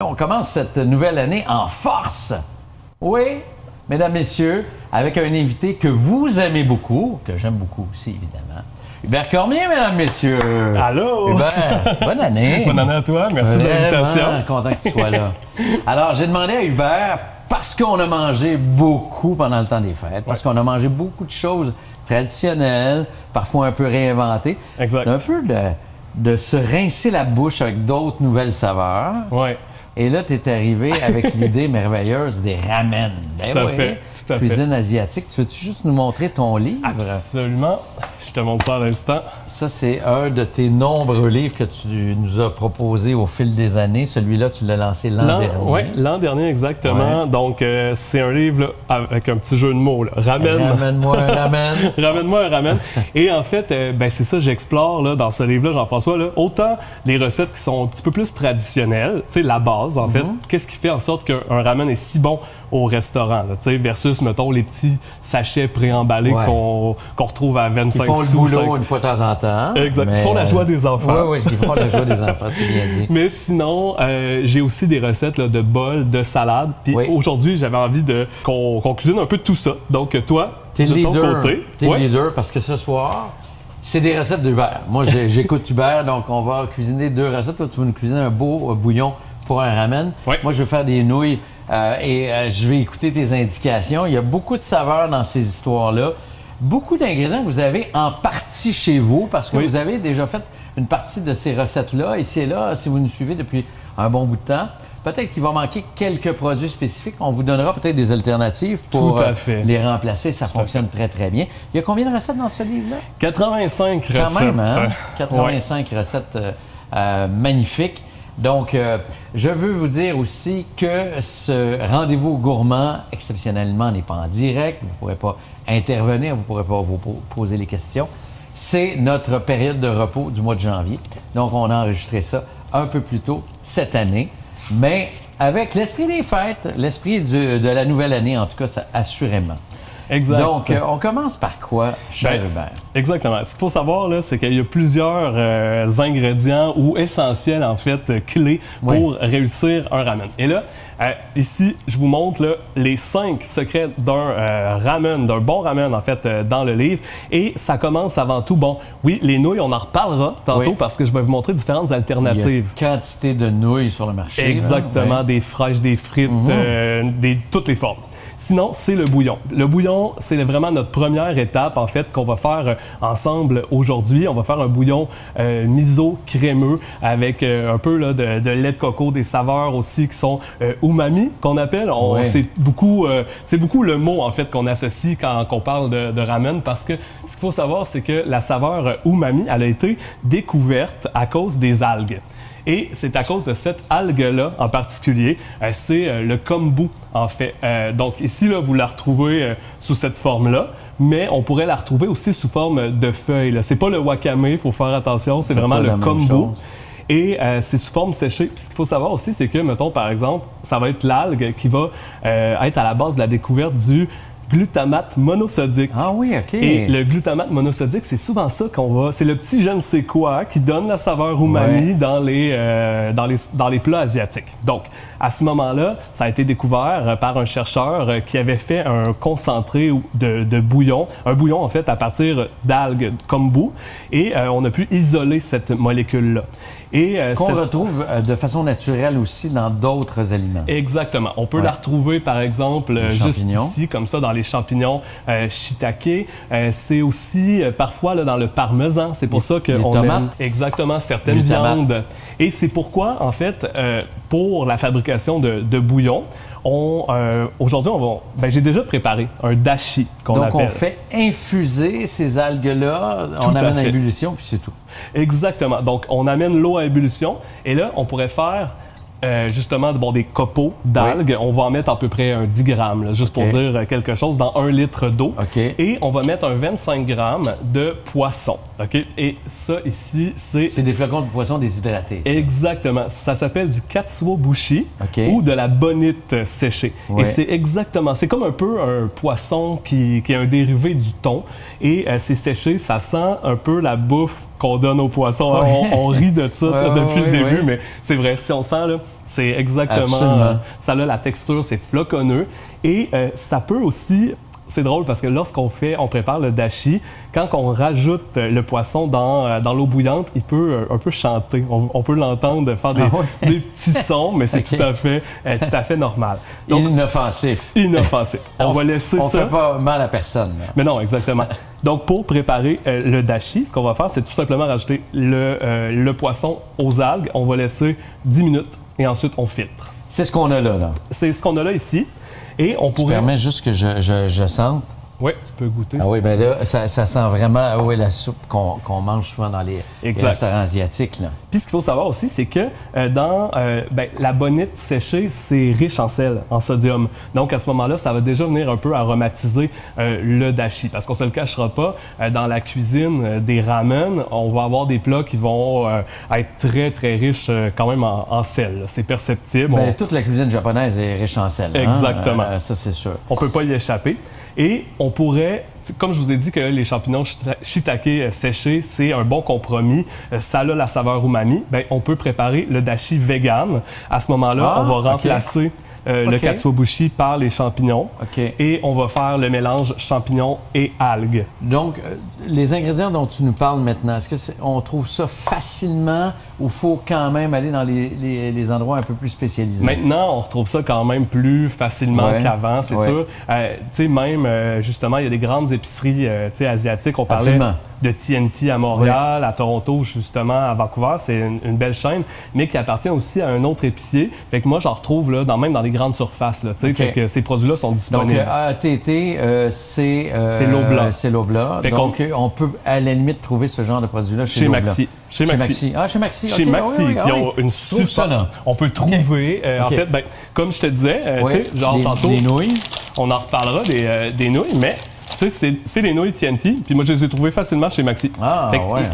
On commence cette nouvelle année en force. Oui, mesdames, messieurs, avec un invité que vous aimez beaucoup, que j'aime beaucoup aussi, évidemment. Hubert Cormier, mesdames, messieurs. Allô! Hubert, bonne année. Bonne année à toi, merci de l'invitation. Content que tu sois là. Alors, j'ai demandé à Hubert, parce qu'on a mangé beaucoup pendant le temps des fêtes, parce qu'on a mangé beaucoup de choses traditionnelles, parfois un peu réinventées. Exact. Un peu de se rincer la bouche avec d'autres nouvelles saveurs. Oui. Et là, tu es arrivé avec l'idée merveilleuse des ramen. Ben tout à fait. Tout à Cuisine asiatique. Tu veux-tu juste nous montrer ton livre? Absolument. Je te montre ça à l'instant. Ça, c'est un de tes nombreux livres que tu nous as proposés au fil des années. Celui-là, tu l'as lancé l'an dernier. Oui, l'an dernier, exactement. Ouais. Donc, c'est un livre là, avec un petit jeu de mots. Là. Ramène-moi un ramen. Ramène-moi un ramen. Et en fait, c'est ça, j'explore là, dans ce livre-là, Jean-François, là, autant les recettes qui sont un petit peu plus traditionnelles, tu sais, la base, en fait. Qu'est-ce qui fait en sorte qu'un ramen est si bon au restaurant, là, versus, mettons, les petits sachets préemballés qu'on retrouve à 25 sous. Ils font le boulot une fois de temps en temps. Exact. Ils font la joie des enfants. Oui, ils font la joie des enfants, c'est bien dit. Mais sinon, j'ai aussi des recettes là, de bols, de salades. Puis aujourd'hui, j'avais envie qu'on cuisine un peu de tout ça. Donc, toi, de ton côté... T'es le leader, parce que ce soir... C'est des recettes d'Hubert. Moi, j'écoute Hubert, donc on va cuisiner 2 recettes. Toi, tu vas nous cuisiner un beau bouillon pour un ramen. Moi, je vais faire des nouilles et je vais écouter tes indications. Il y a beaucoup de saveurs dans ces histoires-là. Beaucoup d'ingrédients que vous avez en partie chez vous, parce que vous avez déjà fait une partie de ces recettes-là. Ici et là, si vous nous suivez depuis un bon bout de temps, peut-être qu'il va manquer quelques produits spécifiques. On vous donnera peut-être des alternatives pour les remplacer. Ça fonctionne très, très bien. Il y a combien de recettes dans ce livre-là? 85 recettes. Quand même, hein? 85 recettes magnifiques. Donc, je veux vous dire aussi que ce rendez-vous gourmand, exceptionnellement, n'est pas en direct. Vous ne pourrez pas intervenir, vous ne pourrez pas vous poser les questions. C'est notre période de repos du mois de janvier. Donc, on a enregistré ça un peu plus tôt cette année. Mais avec l'esprit des fêtes, l'esprit de la nouvelle année, en tout cas, ça, assurément. Exact. Donc, on commence par quoi, cher Hubert? Exactement. Ce qu'il faut savoir, là, c'est qu'il y a plusieurs ingrédients ou essentiels, en fait, clés pour réussir un ramen. Et là, ici, je vous montre là, les 5 secrets d'un ramen, d'un bon ramen, en fait, dans le livre. Et ça commence avant tout, oui, les nouilles, on en reparlera tantôt parce que je vais vous montrer différentes alternatives. Il y a quantité de nouilles sur le marché. Exactement, des fraîches, des frites, toutes les formes. Sinon, c'est le bouillon. Le bouillon, c'est vraiment notre première étape, en fait, qu'on va faire ensemble aujourd'hui. On va faire un bouillon miso crémeux avec un peu là, de lait de coco, des saveurs aussi qui sont umami, qu'on appelle. C'est beaucoup le mot, en fait, qu'on associe quand on parle de ramen, parce que ce qu'il faut savoir, c'est que la saveur umami, elle a été découverte à cause des algues. Et c'est à cause de cette algue-là en particulier, c'est le kombu en fait. Donc ici, là, vous la retrouvez sous cette forme-là, mais on pourrait la retrouver aussi sous forme de feuilles. C'est pas le wakame, il faut faire attention, c'est vraiment le kombu. Et c'est sous forme séchée. Puis ce qu'il faut savoir aussi, c'est que, mettons, par exemple, ça va être l'algue qui va être à la base de la découverte du glutamate monosodique. Ah oui, OK. Et le glutamate monosodique, c'est souvent ça qu'on va... C'est le petit je ne sais quoi qui donne la saveur umami dans les plats asiatiques. Donc, à ce moment-là, ça a été découvert par un chercheur qui avait fait un concentré de bouillon, un bouillon, en fait, à partir d'algues kombu, et on a pu isoler cette molécule-là. Qu'on retrouve de façon naturelle aussi dans d'autres aliments. Exactement. On peut la retrouver, par exemple, juste ici, comme ça, dans les champignons shiitake. C'est aussi parfois là, dans le parmesan. C'est pour ça qu'on aime exactement certaines viandes. Et c'est pourquoi, en fait, pour la fabrication de bouillon, aujourd'hui, j'ai déjà préparé un dashi qu'on appelle. Donc, on fait infuser ces algues-là, on amène à ébullition, puis c'est tout. Exactement. Donc, on amène l'eau à ébullition et là, on pourrait faire justement des copeaux d'algues. On va en mettre à peu près 10 grammes, là, juste pour dire quelque chose, dans 1 litre d'eau. Et on va mettre 25 grammes de poisson. Et ça, ici, c'est des flocons de poisson déshydratés. Ça. Exactement. Ça s'appelle du katsuobushi ou de la bonite séchée. Et c'est exactement... C'est comme un peu un poisson qui est un dérivé du thon. Et c'est séché, ça sent un peu la bouffe qu'on donne aux poissons. Ouais. On rit de ça depuis le début, ouais. mais c'est vrai, si on sent, là, c'est exactement... ça a la texture, c'est floconneux. Et ça peut aussi... C'est drôle parce que lorsqu'on prépare le dashi, quand on rajoute le poisson dans l'eau bouillante, il peut un peu chanter. On peut l'entendre faire des petits sons, mais c'est tout à fait normal. Donc, inoffensif. Inoffensif. On va laisser ça. On fait pas mal à personne. Là. Mais non, exactement. Donc, pour préparer le dashi, ce qu'on va faire, c'est tout simplement rajouter le poisson aux algues. On va laisser 10 minutes et ensuite on filtre. C'est ce qu'on a là. C'est ce qu'on a là ici. Et on pourrait... Tu permets juste que je sente. Oui, tu peux goûter. Ah oui, bien là, ça sent vraiment la soupe qu'on mange souvent dans les restaurants asiatiques. Là. Puis ce qu'il faut savoir aussi, c'est que dans la bonite séchée, c'est riche en sel, en sodium. Donc à ce moment-là, ça va déjà venir un peu aromatiser le dashi. Parce qu'on ne se le cachera pas, dans la cuisine des ramen, on va avoir des plats qui vont être très, très riches quand même en sel. C'est perceptible. Bien, toute la cuisine japonaise est riche en sel. Exactement. Ça, c'est sûr. On ne peut pas y échapper. Et on pourrait, comme je vous ai dit que les champignons shiitake séchés, c'est un bon compromis, ça a la saveur umami, bien, on peut préparer le dashi vegan. À ce moment-là, on va remplacer le katsuobushi par les champignons et on va faire le mélange champignons et algues. Donc, les ingrédients dont tu nous parles maintenant, est-ce qu'on trouve ça facilement ou il faut quand même aller dans les endroits un peu plus spécialisés? Maintenant, on retrouve ça quand même plus facilement qu'avant, c'est sûr. Tu sais, même, justement, il y a des grandes épiceries asiatiques. On parlait de TNT à Montréal, à Toronto, justement, à Vancouver. C'est une belle chaîne, mais qui appartient aussi à un autre épicier. Fait que moi, j'en retrouve là, même dans les grandes surfaces. Là, fait que ces produits-là sont disponibles. Donc, ATT, c'est l'Oblat. C'est l'Oblat. Donc, on peut, à la limite, trouver ce genre de produits-là chez Maxi. Chez Maxi. Ah, chez Maxi. Chez Maxi, qui ont une super... On peut trouver, en fait, comme je te disais, genre tantôt, des nouilles. On en reparlera des nouilles, mais c'est les nouilles TNT. Puis moi, je les ai trouvées facilement chez Maxi.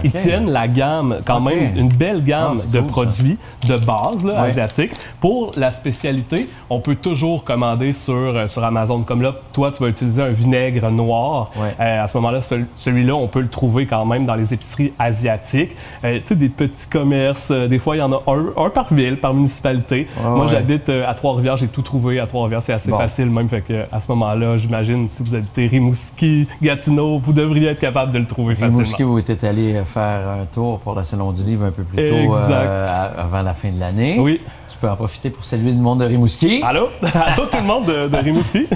Ils tiennent la gamme, quand même, une belle gamme de produits de base là, asiatiques. Pour la spécialité, on peut toujours commander sur Amazon. Comme là, toi, tu vas utiliser un vinaigre noir. À ce moment-là, celui-là, on peut le trouver quand même dans les épiceries asiatiques. Tu sais, des petits commerces. Des fois, il y en a un par ville, par municipalité. Moi, j'habite à Trois-Rivières. J'ai tout trouvé à Trois-Rivières. C'est assez facile même. Fait que à ce moment-là, j'imagine, si vous habitez Rimouski, Gatineau, vous devriez être capable de le trouver facilement. Rimouski, vous étiez allé faire un tour pour le Salon du Livre un peu plus tôt, avant la fin de l'année. Oui. Tu peux en profiter pour saluer le monde de Rimouski. Allô? Allô tout le monde de Rimouski?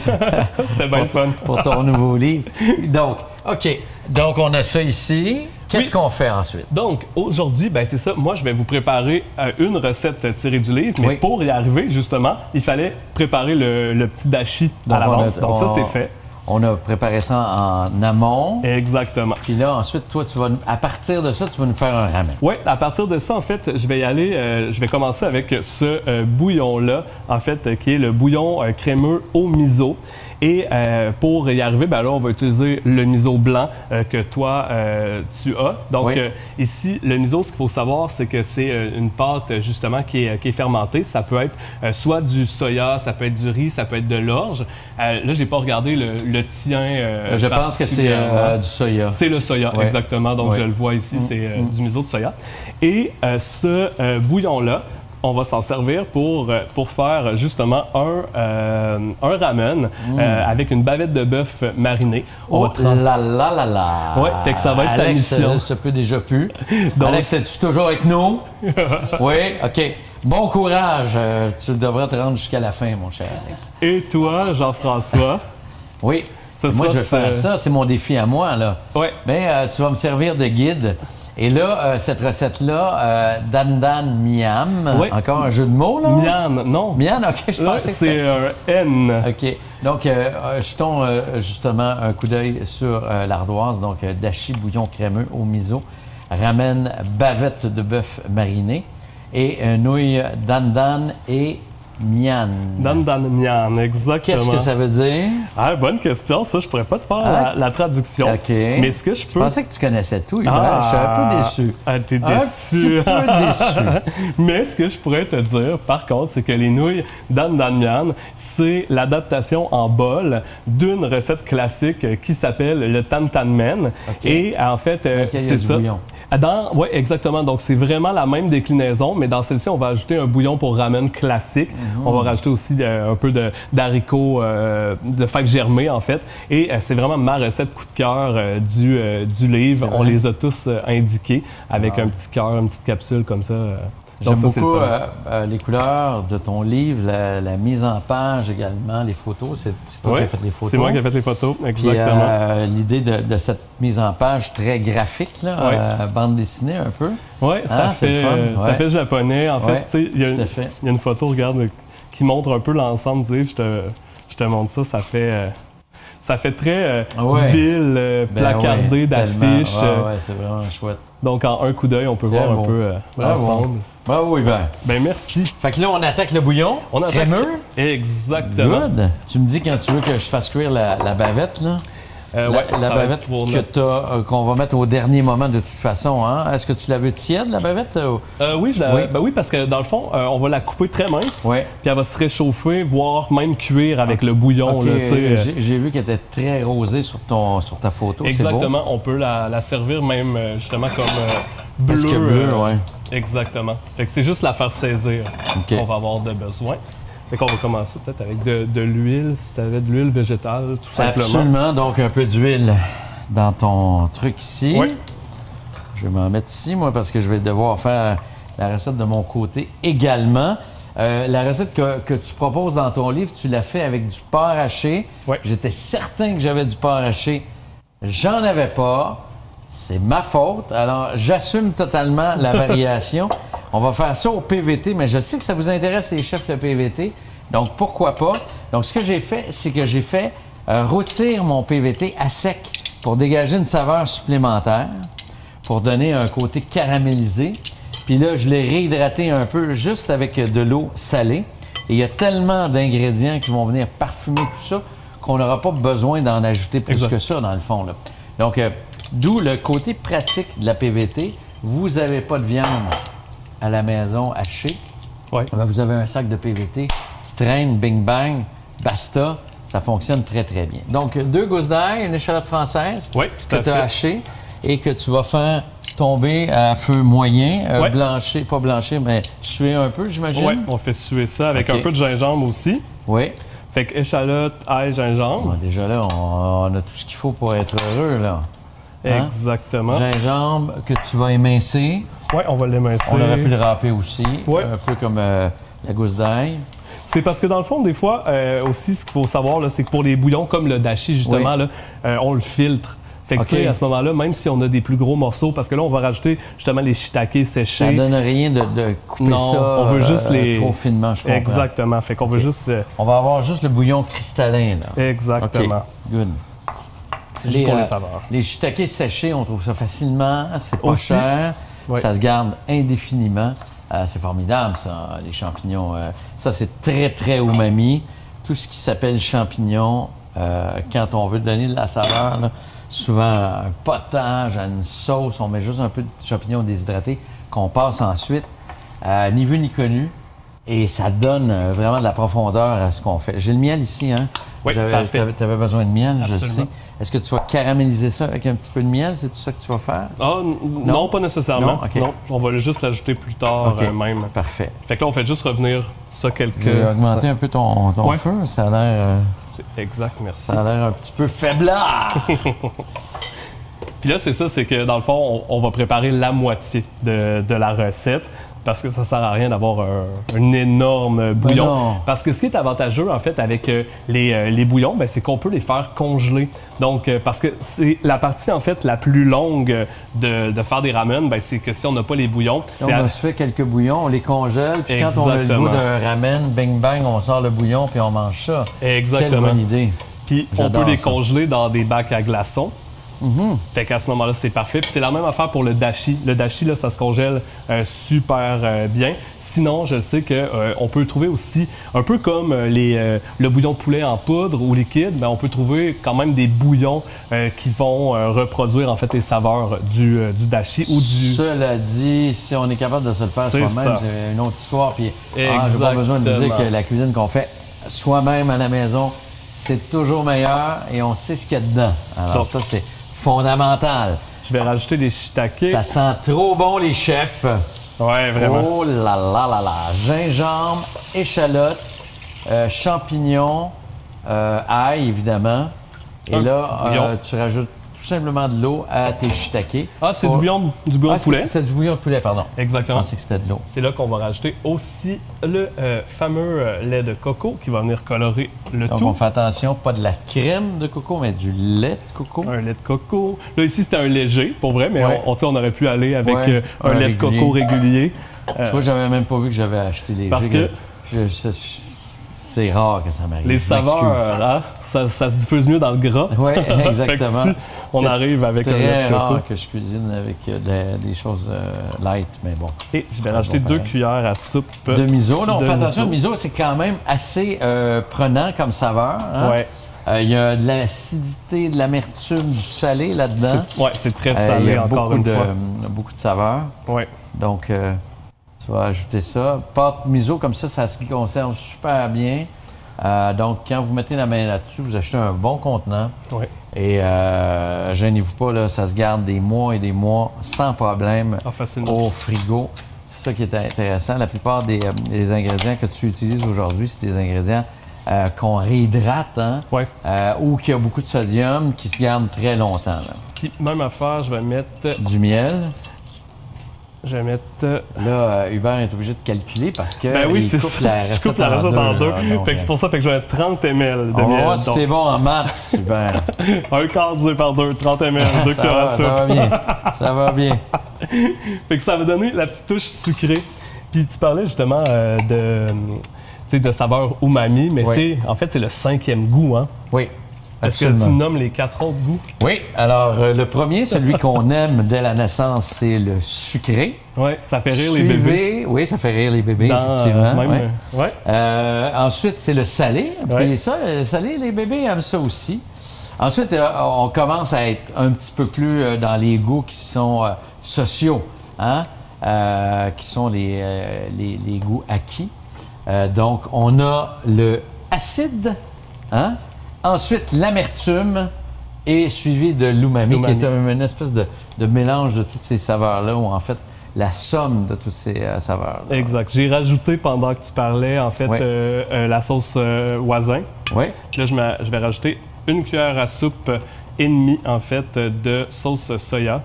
C'était bien le fun. Pour ton nouveau livre. Donc, OK. Donc, on a ça ici. Qu'est-ce qu'on fait ensuite? Donc, aujourd'hui, ben c'est ça. Moi, je vais vous préparer une recette tirée du livre. Mais pour y arriver, justement, il fallait préparer le petit dashi à l'avance. Donc, ça, c'est fait. On a préparé ça en amont. Exactement. Puis là, ensuite, toi, à partir de ça, tu vas nous faire un ramen. Oui, à partir de ça, en fait, je vais commencer avec ce bouillon-là, en fait, qui est le bouillon crémeux au miso. Et pour y arriver, ben là, on va utiliser le miso blanc que toi, tu as. Donc, ici, le miso, ce qu'il faut savoir, c'est que c'est une pâte, justement, qui est fermentée. Ça peut être soit du soya, ça peut être du riz, ça peut être de l'orge. Là, j'ai pas regardé le tien. Je pense que c'est du soya. C'est le soya, exactement. Donc, je le vois ici, c'est du miso de soya. Et ce bouillon-là, on va s'en servir pour faire justement un ramen avec une bavette de bœuf marinée. Oh là là là là! Oui, fait que ça va être ta mission. Alex, ça peut déjà plus. Donc, Alex, es-tu toujours avec nous? Oui? OK. Bon courage. Tu devras te rendre jusqu'à la fin, mon cher Alex. Et toi, Jean-François? Oui. Moi, je vais faire ça. C'est mon défi à moi, là. Oui. Bien, tu vas me servir de guide. Et là, cette recette-là, Dan Dan Miam, encore un jeu de mots, là? Miam, non. Miam, OK, je pensais que c'est un N. OK. Donc, jetons justement un coup d'œil sur l'ardoise. Donc, dashi, bouillon crémeux au miso, ramen, bavette de bœuf marinée et nouilles Dan Dan et Mian. Dan Dan Mian, exactement. Qu'est-ce que ça veut dire? Ah, bonne question. Ça, je pourrais pas te faire la traduction. OK. Mais ce que je peux... Je pensais que tu connaissais tout, Hubert. Je suis un peu déçu. Ah, t'es déçu. Un petit peu déçu. Mais ce que je pourrais te dire, par contre, c'est que les nouilles Dan Dan Mian, c'est l'adaptation en bol d'une recette classique qui s'appelle le Tan Tan Men. Et en fait, c'est ça. Oui, exactement. Donc, c'est vraiment la même déclinaison, mais dans celle-ci, on va ajouter un bouillon pour ramen classique. On va rajouter aussi un peu d'haricots, de fèves germées, en fait. Et c'est vraiment ma recette coup de cœur du livre. On les a tous indiqués avec un petit cœur, une petite capsule comme ça. J'aime beaucoup les couleurs de ton livre, la mise en page également, les photos. C'est toi qui as fait les photos. C'est moi qui ai fait les photos, exactement. L'idée de cette mise en page très graphique, là, bande dessinée un peu. Oui, ça fait japonais. En fait, il y a une photo, regarde, qui montre un peu l'ensemble du livre. Je te montre ça, ça fait très ville, placardé d'affiches. Oui, c'est vraiment chouette. Donc, en un coup d'œil, on peut voir un peu l'ensemble. Bravo, Hubert. Ben merci. Fait que là, on attaque le bouillon. On attaque crémeux. Exactement. Good. Tu me dis quand tu veux que je fasse cuire la bavette, là? La bavette qu'on va mettre au dernier moment de toute façon. Hein? Est-ce que tu la veux tiède, la bavette? Oui, parce que dans le fond, on va la couper très mince. Puis elle va se réchauffer, voire même cuire avec le bouillon. J'ai vu qu'elle était très rosée sur ta photo. Exactement. On peut la servir même justement comme bleu. Parce que bleu, oui. Exactement. Fait que c'est juste la faire saisir qu'on va avoir de besoin. Fait qu'on va commencer peut-être avec de l'huile, si tu avais de l'huile végétale, tout simplement. Absolument. Donc, un peu d'huile dans ton truc ici. Oui. Je vais m'en mettre ici, moi, parce que je vais devoir faire la recette de mon côté également. La recette que tu proposes dans ton livre, tu l'as fait avec du porc haché. Oui. J'étais certain que j'avais du porc haché. J'en avais pas. C'est ma faute. Alors, j'assume totalement la variation. On va faire ça au PVT, mais je sais que ça vous intéresse, les chefs, le PVT. Donc, pourquoi pas? Donc, ce que j'ai fait, c'est que j'ai fait rôtir mon PVT à sec pour dégager une saveur supplémentaire, pour donner un côté caramélisé. Puis là, je l'ai réhydraté un peu juste avec de l'eau salée. Et il y a tellement d'ingrédients qui vont venir parfumer tout ça qu'on n'aura pas besoin d'en ajouter plus que ça, dans le fond, là. Donc, d'où le côté pratique de la PVT. Vous n'avez pas de viande à la maison hachée. Vous avez un sac de PVT qui traîne, bing bang, basta. Ça fonctionne très, très bien. Donc, 2 gousses d'ail, une échalote française que tu as hachée et que tu vas faire tomber à feu moyen, blanchir, pas blanchir, mais suer un peu, j'imagine. Oui, on fait suer ça avec un peu de gingembre aussi. Oui. Fait que échalote, ail, gingembre. Déjà là, on a tout ce qu'il faut pour être heureux, là. Exactement. Gingembre que tu vas émincer. Oui, on va l'émincer. On aurait pu le râper aussi, un peu comme la gousse d'ail. C'est parce que dans le fond, des fois, aussi, ce qu'il faut savoir, c'est que pour les bouillons comme le dashi, justement, là, on le filtre. Fait que, tu sais, à ce moment-là, même si on a des plus gros morceaux, parce que là, on va rajouter justement les shiitake séchés. Ça donne rien de couper ça on veut juste trop finement, je comprends. Exactement. Fait qu'on veut juste... On va avoir juste le bouillon cristallin, là. Exactement. Good. C'est juste pour les saveurs. Les shiitake séchés, on trouve ça facilement. C'est pas cher. Ça se garde indéfiniment. C'est formidable, ça, les champignons. Ça, c'est très, très umami. Tout ce qui s'appelle champignons, quand on veut donner de la saveur, là, souvent un potage, une sauce, on met juste un peu de champignons déshydratés qu'on passe ensuite, ni vu ni connu. Et ça donne vraiment de la profondeur à ce qu'on fait. J'ai le miel ici, hein? Oui, parfait. Tu avais besoin de miel, Absolument. je le sais. Est-ce que tu vas caraméliser ça avec un petit peu de miel? C'est tout ça que tu vas faire? Non, pas nécessairement. Non? Okay. Non, on va juste l'ajouter plus tard même. Parfait. Fait que là, on fait juste revenir ça quelques... Tu vas augmenter un peu ton feu, ça a l'air... C'est exact, merci. Ça a l'air un petit peu faiblard! Puis là, c'est ça, c'est que dans le fond, on va préparer la moitié de la recette. Parce que ça ne sert à rien d'avoir un énorme bouillon. Parce que ce qui est avantageux, en fait, avec les bouillons, c'est qu'on peut les faire congeler. Donc, parce que c'est la partie, en fait, la plus longue de faire des ramen, c'est que si on n'a pas les bouillons... On se fait quelques bouillons, on les congèle, puis quand on a le goût d'un ramen, bing bang, on sort le bouillon, puis on mange ça. Exactement. Quelle bonne idée. Puis on peut les congeler dans des bacs à glaçons. Fait qu'à ce moment-là, c'est parfait. Puis c'est la même affaire pour le dashi. Le dashi, là, ça se congèle super bien. Sinon, je sais qu'on peut trouver aussi, un peu comme le bouillon de poulet en poudre ou liquide, on peut trouver quand même des bouillons qui vont reproduire en fait les saveurs du dashi ou du... Cela dit, si on est capable de se le faire soi-même, c'est une autre histoire. Puis, j'ai pas besoin de vous dire que la cuisine qu'on fait soi-même à la maison, c'est toujours meilleur et on sait ce qu'il y a dedans. Alors donc, ça, c'est fondamental. Je vais rajouter des shiitake. Ça sent trop bon, les chefs. Ouais, vraiment. Oh là là là là. Gingembre, échalote, champignons, ail, évidemment. Et là, tu rajoutes tout simplement de l'eau à tes shiitake. Ah, c'est du bouillon de poulet. C'est du bouillon de poulet, pardon. Exactement. Je pensais que c'était de l'eau. C'est là qu'on va rajouter aussi le fameux lait de coco qui va venir colorer le tout. Donc, on fait attention, pas de la crème de coco, mais du lait de coco. Un lait de coco. Là, ici, c'était un léger, pour vrai, mais on aurait pu aller avec un lait de coco régulier. Tu vois, j'avais même pas vu que j'avais acheté léger. Parce que... C'est rare que ça m'arrive. Les saveurs, hein, ça se diffuse mieux dans le gras. Oui, exactement. Si on arrive avec un lait de coco. C'est rare que je cuisine avec des choses light, mais bon. Et je vais rajouter 2 cuillères à soupe de miso. Là, on fait attention, le miso, c'est quand même assez prenant comme saveur. Hein? Ouais. Il y a de l'acidité, de l'amertume, du salé là-dedans. Oui, c'est très salé, encore une fois. Il y a beaucoup de saveurs. Oui. Donc... tu vas ajouter ça. Pâte miso, comme ça se conserve super bien. Donc, quand vous mettez la main là-dessus, vous achetez un bon contenant. Oui. Et gênez-vous pas, là, ça se garde des mois et des mois sans problème au frigo. C'est ça qui est intéressant. La plupart des ingrédients que tu utilises aujourd'hui, c'est des ingrédients qu'on réhydrate, hein? Oui. Ou qui a beaucoup de sodium, qui se gardent très longtemps. Là. Puis, même affaire, je vais mettre... du miel. Je vais mettre... Là, Hubert est obligé de calculer parce que ben oui, c'est ça. Je coupe la recette en deux. C'est pour ça que je vais mettre 30 ml de miel. Oh, si t'es bon en maths, Hubert. Un quart divisé par 2, 30 ml, 2 cuillères à soupe. Ça va bien. Ça va bien. Fait que ça va donner la petite touche sucrée. Puis tu parlais justement de saveur umami, mais en fait, c'est le 5e goût, hein? Oui. Est-ce que tu nommes les 4 autres goûts? Oui. Alors, le premier, celui qu'on aime dès la naissance, c'est le sucré. Oui, ça fait rire les bébés. Oui, ça fait rire les bébés, effectivement. Ensuite, c'est le salé. Puis ça, le salé, les bébés aiment ça aussi. Ensuite, on commence à être un petit peu plus dans les goûts qui sont sociaux, hein? Qui sont les goûts acquis. Donc, on a le acide, hein? Ensuite, l'amertume est suivi de l'umami, qui est une espèce de mélange de toutes ces saveurs-là, ou en fait, la somme de toutes ces saveurs-là. Exact. J'ai rajouté, pendant que tu parlais, en fait, la sauce voisin. Oui. Là, je vais rajouter 1 cuillère à soupe et demie, en fait, de sauce soya.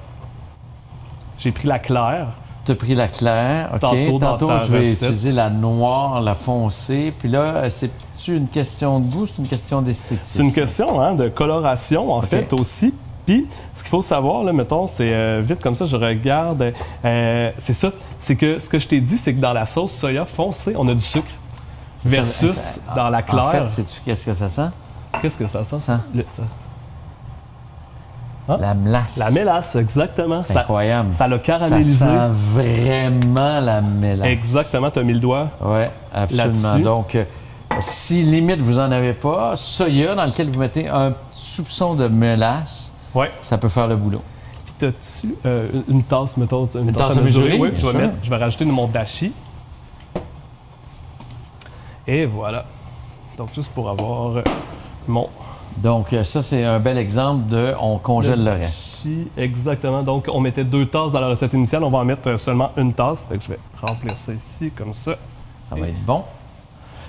J'ai pris la claire. Tu as pris la claire, OK. Tantôt je vais utiliser la noire, la foncée. Puis là, c'est-tu une question de goût, c'est une question d'esthétique? C'est une question de coloration, en fait, aussi. Puis, ce qu'il faut savoir, là, mettons, c'est vite comme ça, je regarde. C'est ça. C'est que ce que je t'ai dit, c'est que dans la sauce soya foncée, on a du sucre. Versus dans la claire. En fait, sais-tu qu'est-ce que ça sent? Qu'est-ce que ça sent? Ça. Hein? La mélasse. La mélasse, exactement. C'est incroyable. Ça l'a caramélisé. Ça sent vraiment la mélasse. Exactement, tu as mis le doigt. Oui, absolument. Donc, si limite vous n'en avez pas, soya dans lequel vous mettez un soupçon de mélasse, ça peut faire le boulot. Puis, as-tu une tasse, mettons, une tasse à mesurer? Oui, je vais rajouter mon dashi. Et voilà. Donc, juste pour avoir mon... Donc, ça, c'est un bel exemple de « on congèle le reste ». Exactement. Donc, on mettait 2 tasses dans la recette initiale. On va en mettre seulement 1 tasse. Fait que je vais remplir ça ici, comme ça. Ça va être bon.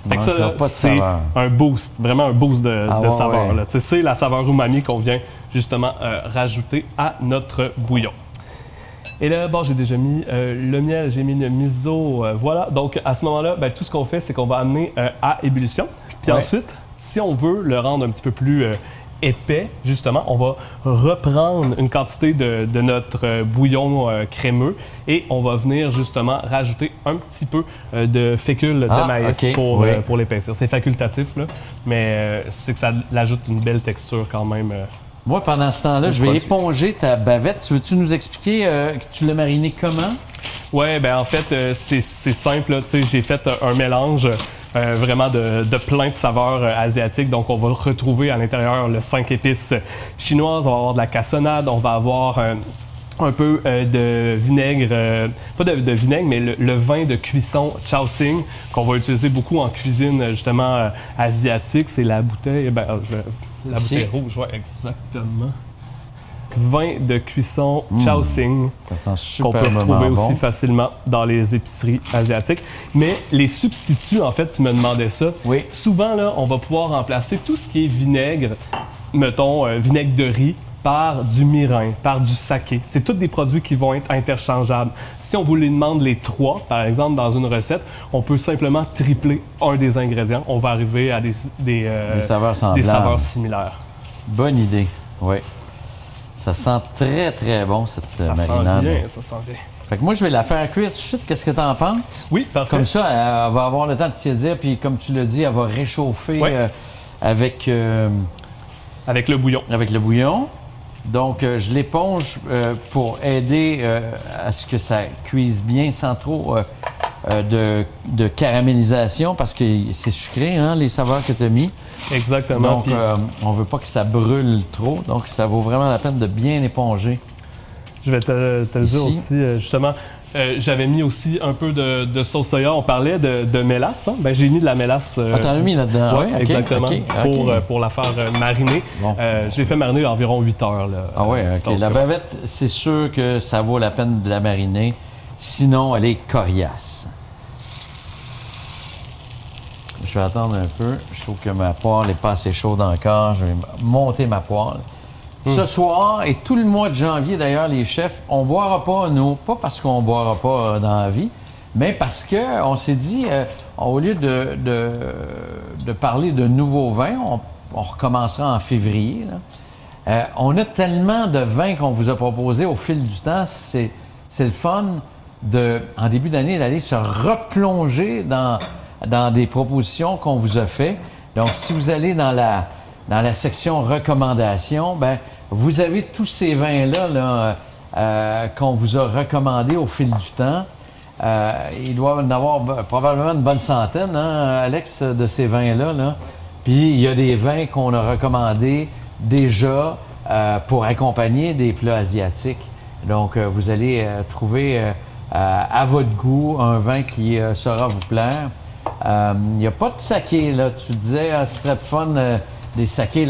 Fait que ça, c'est un boost, vraiment un boost de saveur. Ouais. C'est la saveur umami qu'on vient justement rajouter à notre bouillon. Et là, bon, j'ai déjà mis le miel, j'ai mis le miso. Voilà. Donc, à ce moment-là, tout ce qu'on fait, c'est qu'on va amener à ébullition. Puis ensuite... Si on veut le rendre un petit peu plus épais, justement, on va reprendre une quantité de notre bouillon crémeux et on va venir justement rajouter un petit peu de fécule de maïs pour l'épaissir. C'est facultatif, là, mais c'est que ça ajoute une belle texture quand même Moi, pendant ce temps-là, je vais éponger ta bavette. Tu veux-tu nous expliquer que tu l'as marinée comment? Oui, bien en fait, c'est simple. J'ai fait un mélange vraiment de plein de saveurs asiatiques. Donc, on va retrouver à l'intérieur le 5 épices chinoises. On va avoir de la cassonade. On va avoir un peu de vinaigre, pas de vinaigre, mais le vin de cuisson Shaoxing qu'on va utiliser beaucoup en cuisine justement asiatique. C'est la bouteille, la bouteille rouge, oui, exactement. Vin de cuisson Shaoxing qu'on peut retrouver aussi facilement dans les épiceries asiatiques. Mais les substituts, en fait, tu me demandais ça. Oui. Souvent, là, on va pouvoir remplacer tout ce qui est vinaigre, mettons vinaigre de riz, par du mirin, par du saké. C'est tous des produits qui vont être interchangeables. Si on vous les demande les 3, par exemple, dans une recette, on peut simplement tripler un des ingrédients. On va arriver à des saveurs semblables. Des saveurs similaires. Bonne idée, oui. Ça sent très, très bon, cette marinade. Ça sent bien. Fait que moi, je vais la faire cuire tout de suite. Qu'est-ce que tu en penses? Oui, parfait. Comme ça, elle va avoir le temps de tiédir, puis comme tu l'as dit, elle va réchauffer avec... avec le bouillon. Avec le bouillon. Donc, je l'éponge pour aider à ce que ça cuise bien sans trop de caramélisation parce que c'est sucré, hein, les saveurs que tu as mis. Exactement. Donc, on ne veut pas que ça brûle trop. Donc, ça vaut vraiment la peine de bien éponger. Je vais te le dire aussi, justement. J'avais mis aussi un peu de sauce soya. On parlait de mélasse. Hein? J'ai mis de la mélasse. Ah, t'en as mis là-dedans? Oui, exactement. Pour la faire mariner. Bon. Je l'ai fait mariner environ 8 heures. Là. Ah oui, OK. Donc, la bavette, c'est sûr que ça vaut la peine de la mariner. Sinon, elle est coriace. Je vais attendre un peu. Je trouve que ma poêle n'est pas assez chaude encore. Je vais monter ma poêle. Ce soir, et tout le mois de janvier, d'ailleurs, les chefs, on ne boira pas, nous, pas parce qu'on ne boira pas dans la vie, mais parce qu'on s'est dit, au lieu de parler de nouveaux vins, on recommencera en février. Là. On a tellement de vins qu'on vous a proposés au fil du temps, c'est le fun, en début d'année, d'aller se replonger dans des propositions qu'on vous a faites. Donc, si vous allez dans la section recommandations, bien, vous avez tous ces vins-là qu'on vous a recommandés au fil du temps. Il doit y en avoir probablement une bonne centaine, hein, Alex, de ces vins-là. Là. Puis il y a des vins qu'on a recommandés déjà pour accompagner des plats asiatiques. Donc, vous allez trouver à votre goût un vin qui saura vous plaire. Il n'y a pas de saké, là. Tu disais, ce serait fun... du saké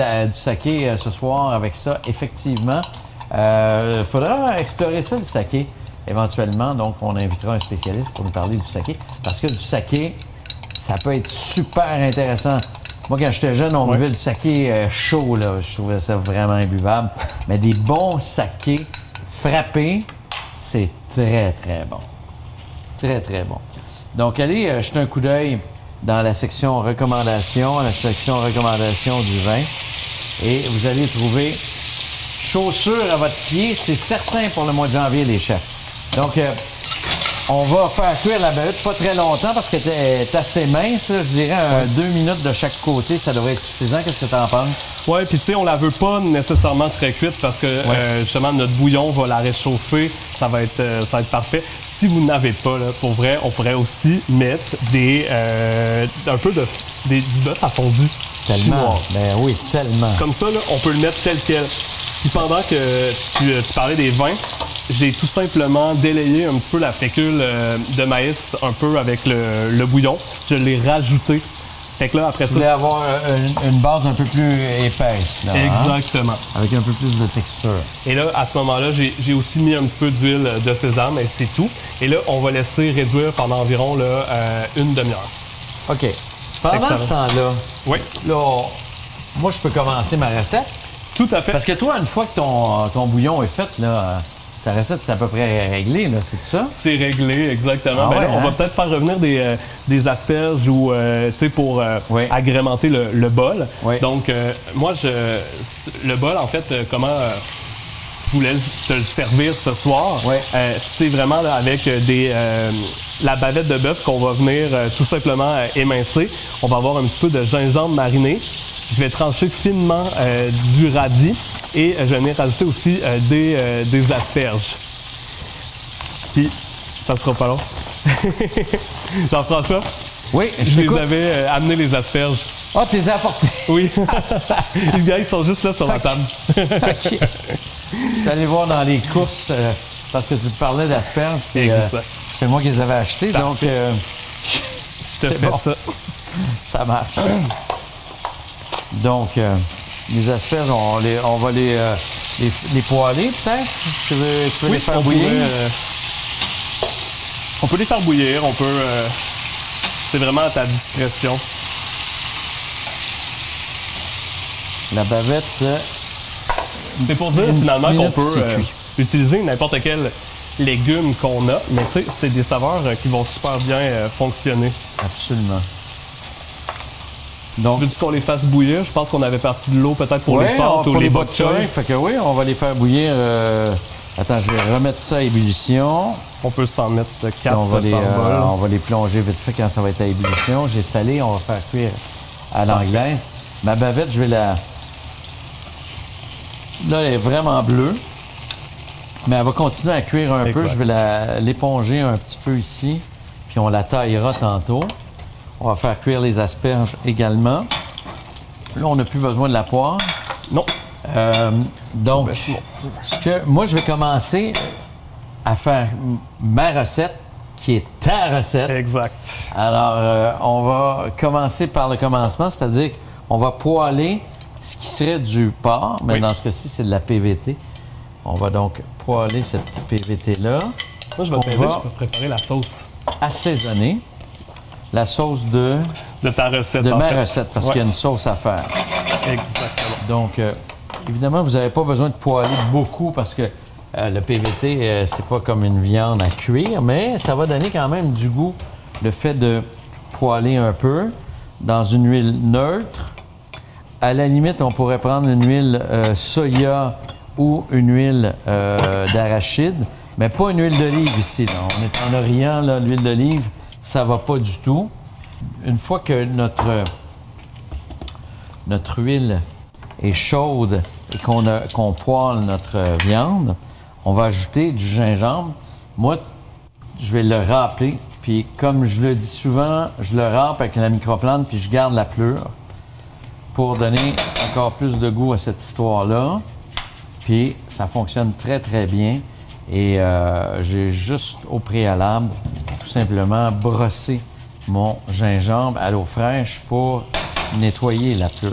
ce soir avec ça, effectivement. Il faudra explorer ça, le saké, éventuellement. Donc, on invitera un spécialiste pour nous parler du saké. Parce que du saké, ça peut être super intéressant. Moi, quand j'étais jeune, on buvait du saké chaud, là. Je trouvais ça vraiment imbuvable. Mais des bons sakés frappés, c'est très, très bon. Très, très bon. Donc, allez jeter un coup d'œil dans la section recommandations, du vin. Et vous allez trouver chaussures à votre pied, c'est certain pour le mois de janvier, les chefs. Donc, on va faire cuire la bavette pas très longtemps parce qu'elle est assez mince. Là, je dirais 2 minutes de chaque côté, ça devrait être suffisant. Qu'est-ce que tu en penses? Oui, puis tu sais, on la veut pas nécessairement très cuite parce que justement, notre bouillon va la réchauffer. Ça va être parfait. Si vous n'avez pas, là, pour vrai, on pourrait aussi mettre un peu du bœuf à fondu chinoise. Ben oui, tellement. Comme ça, là, on peut le mettre tel quel. Puis pendant que tu parlais des vins, j'ai tout simplement délayé un petit peu la fécule de maïs un peu avec le bouillon. Je l'ai rajouté. Fait que là, après ça... Vous voulez avoir une base un peu plus épaisse. Là, exactement. Hein? Avec un peu plus de texture. Et là, à ce moment-là, j'ai aussi mis un petit peu d'huile de sésame et c'est tout. Et là, on va laisser réduire pendant environ là, une demi-heure. OK. Pendant ce temps-là, là, moi, je peux commencer ma recette. Tout à fait. Parce que toi, une fois que ton bouillon est fait, là, ta recette, c'est à peu près réglé, là, c'est ça? C'est réglé, exactement. Là, on va peut-être faire revenir des asperges ou, pour agrémenter le bol. Oui. Donc, moi, le bol, en fait, comment tu voulais te le servir ce soir, c'est vraiment là, avec la bavette de bœuf qu'on va venir tout simplement émincer. On va avoir un petit peu de gingembre mariné. Je vais trancher finement du radis et je vais venir rajouter aussi des asperges. Puis, ça sera pas long. Jean-François? Oui, je les avais amené les asperges. Ah, tu les as apportés? Oui. Les gars, ils sont juste là sur la table. OK. Je suis allé voir dans les courses parce que tu te parlais d'asperges. C'est moi qui les avais achetées. Donc, je te fais ça. Ça marche. Donc, les asperges, on va les poêler peut-être? Tu veux les faire bouillir? On peut les faire bouillir. On peut... c'est vraiment à ta discrétion. La bavette... c'est pour dire finalement qu'on peut utiliser n'importe quel légume qu'on a, mais tu sais, c'est des saveurs qui vont super bien fonctionner. Absolument. Donc, veux-tu qu'on les fasse bouillir? Je pense qu'on avait parti de l'eau peut-être pour les pâtes ou les bok choy. Fait que oui, on va les faire bouillir. Attends, je vais remettre ça à ébullition. On peut s'en mettre 4 on va les plonger vite fait quand ça va être à ébullition. J'ai salé, on va faire cuire à l'anglaise. Ma bavette, je vais la... Là, elle est vraiment bleue, mais elle va continuer à cuire un peu. Je vais l'éponger un petit peu ici, puis on la taillera tantôt. On va faire cuire les asperges également. Là, on n'a plus besoin de la poire. Non. Donc, moi, je vais commencer à faire ma recette, qui est ta recette. Exact. Alors, on va commencer par le commencement, c'est-à-dire qu'on va poêler ce qui serait du porc, mais dans ce cas-ci, c'est de la PVT. On va donc poêler cette PVT-là. Moi, je vais préparer la sauce. Assaisonner. La sauce de ta recette. De ma recette, parce qu'il y a une sauce à faire. Exactement. Donc, évidemment, vous n'avez pas besoin de poêler beaucoup parce que le PVT, c'est pas comme une viande à cuire, mais ça va donner quand même du goût, le fait de poêler un peu dans une huile neutre. À la limite, on pourrait prendre une huile soya ou une huile d'arachide, mais pas une huile d'olive ici. Là. On est en Orient, là, l'huile d'olive, ça va pas du tout. Une fois que notre huile est chaude et qu'on poêle notre viande, on va ajouter du gingembre. Moi, je vais le râper, puis comme je le dis souvent, je le râpe avec la microplante, puis je garde la pleure pour donner encore plus de goût à cette histoire-là. Puis ça fonctionne très, très bien. Et j'ai juste au préalable, tout simplement, brossé mon gingembre à l'eau fraîche pour nettoyer la pleure.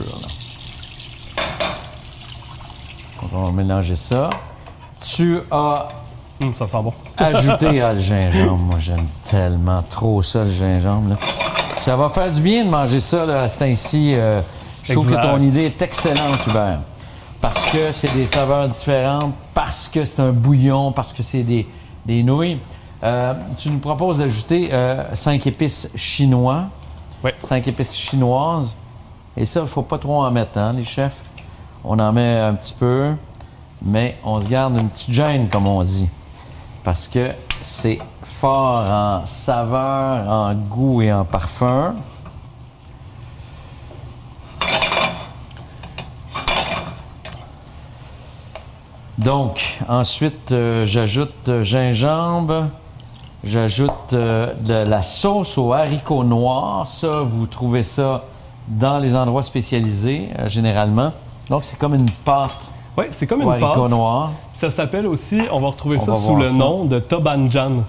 Donc, on va mélanger ça. Tu as ça sent bon. ajouté le gingembre. Moi, j'aime tellement trop ça, le gingembre. Là. Ça va faire du bien de manger ça là, à ce temps-ci. Je trouve que ton idée est excellente, Hubert. Parce que c'est des saveurs différentes, parce que c'est un bouillon, parce que c'est des nouilles. Tu nous proposes d'ajouter 5 épices chinois. Oui. 5 épices chinoises. Et ça, il ne faut pas trop en mettre, hein, les chefs. On en met un petit peu, mais on se garde une petite gêne, comme on dit. Parce que c'est fort en saveur, en goût et en parfum. Donc, ensuite, j'ajoute gingembre, j'ajoute de la sauce aux haricots noirs. Ça, vous trouvez ça dans les endroits spécialisés, généralement. Donc, c'est comme une pâte. Oui, c'est comme une pâte. Noirs. Ça s'appelle aussi, on va retrouver ça sous le nom de tobanjan.